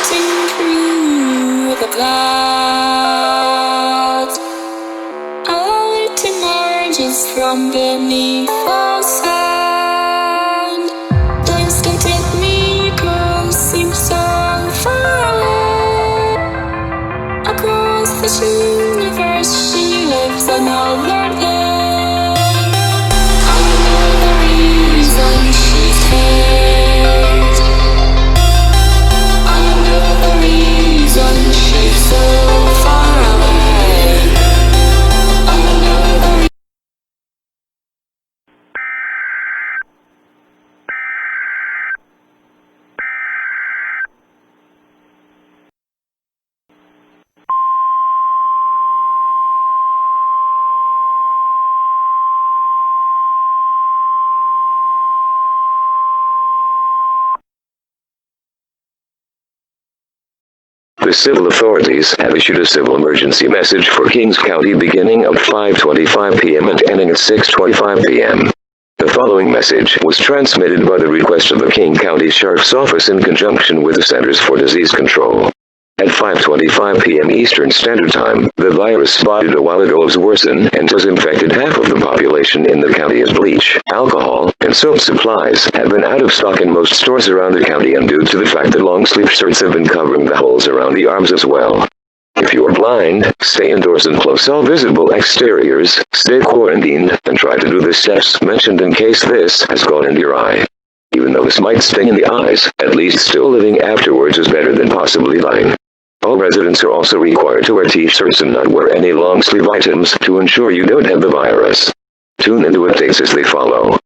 floating through the clouds. A light emerges from beneath the sand. Devastated miracles seem so far away. Across the universe she lives another day. I know the reason she stays. I know the reason she's so far away. I know the The civil authorities have issued a civil emergency message for Kings County beginning at 5:25 p.m. and ending at 6:25 p.m. The following message was transmitted by the request of the King County Sheriff's Office in conjunction with the Centers for Disease Control. At 5:25 p.m. Eastern Standard Time, the virus spotted a while ago has worsened and has infected half of the population in the county as bleach, alcohol, and soap supplies have been out of stock in most stores around the county, and due to the fact that long-sleeve shirts have been covering the holes around the arms as well. If you are blind, stay indoors and close all visible exteriors, stay quarantined, and try to do the steps mentioned in case this has gone into your eye. Even though this might sting in the eyes, at least still living afterwards is better than possibly dying. All residents are also required to wear t-shirts and not wear any long-sleeve items to ensure you don't have the virus. Tune into updates as they follow.